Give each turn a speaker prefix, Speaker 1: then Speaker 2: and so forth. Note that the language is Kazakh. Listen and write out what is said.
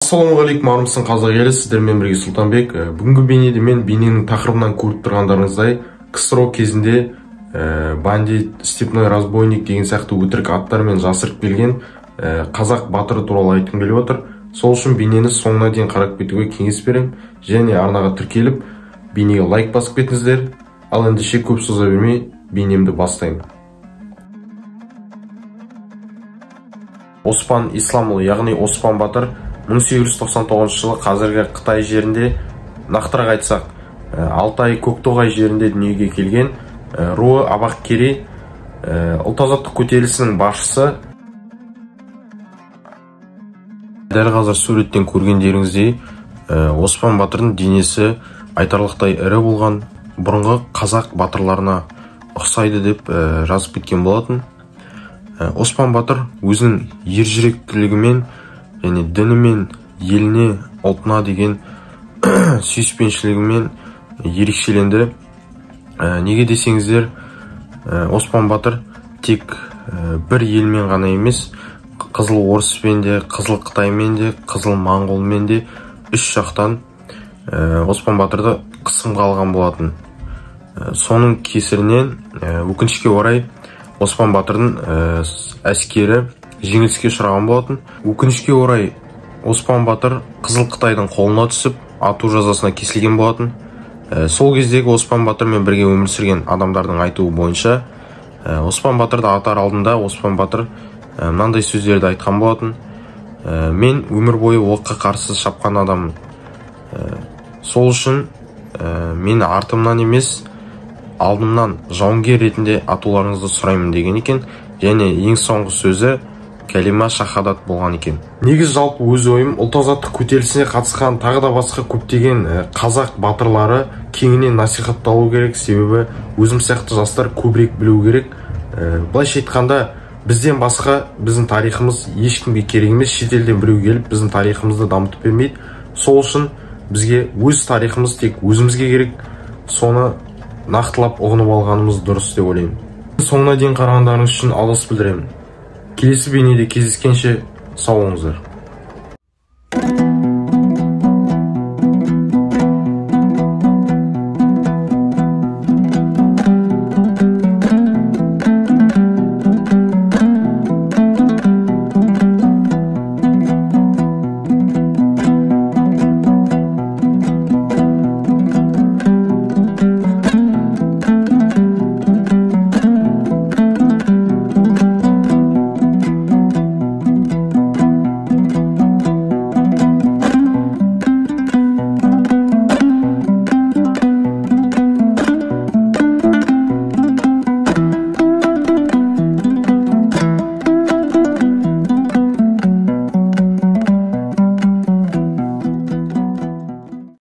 Speaker 1: Ассалаумағалейкум, армысың қазақ елі, сіздермен бірге Сұлтанбек. Бүгінгі бейнеде мен бейненің тақырыбынан көріп тұрғандарыңыздай КСРО кезінде бандит, степной разбойник деген сияқты өтірік аттармен жасырып келген қазақ батыры туралы айтқым келіп отыр. Сол үшін бейнені соңына дейін қарап кетуге кеңес беремін, және арнаға тіркеліп бейнеге лайк басып кетіңіздер. Ал ендеше көп соза бермей бейнемді бастаймын. Оспан Исламұлы, яғни Оспан Батыр 1899 жылы қазіргі Қытай жерінде, нақтырақ айтсақ Алтай Көктоғай жерінде дүниеге келген, руы Абақ Керей, ұлт-азаттық көтерілісінің басшысы. Дәл қазір суреттен көргендеріңіздей, Оспан Батырдың денесі айтарлықтай ірі болған, бұрынғы қазақ батырларына ұқсайды деп жазып кеткен болатын. Оспан Батыр өзінің ержүректілігімен және діні мен еліне, ұлтына деген сүйіспеншілігімен ерекшеленді. Неге десеңіздер, Оспан Батыр тек бір елмен ғана емес, Қызыл Орыспен де, Қызыл Қытаймен де, Қызыл Моңғолмен де үш жақтан Оспан Батырды қысымға алған болатын. Соның кесірінен өкінішке орай Оспан Батырдың әскері жеңіліске ұшыраған болатын. Өкінішке орай Оспан Батыр Қызыл Қытайдың қолына түсіп, ату жазасына кесілген болатын. Сол кездегі Оспан Батырмен бірге өмір сүрген адамдардың айтуы бойынша, Оспан Батырды атар алдында Оспан Батыр мынандай сөздерді айтқан болатын: мен өмір бойы оққа қарсы шапқан адаммын. Сол үшін мені артымнан емес, алдымнан жауынгер ретінде атуларыңызды сұраймын деген екен. Және ең соңғы сөзі кәлима шахадат болған екен. Негіз жалпы өз ойым, ұлт-азаттық көтерілісіне қатысқан тағы да басқа көптеген қазақ батырлары кеңінен насихатталу керек, себебі өзім сияқты жастар көбірек білу керек. Былайша айтқанда, бізден басқа біздің тарихымыз ешкімге керек емес, шетелден біреу келіп біздің тарихымызды дамытып бермейді. Сол үшін бізге өз тарихымыз тек өзімізге керек, соны нақтылап ұғынып алғанымыз дұрыс деп ойлаймын. Соңына дейін қарағандарыңыз үшін алғыс білдіремін. Келесі бейнеде кездескенше сау болыңыздар.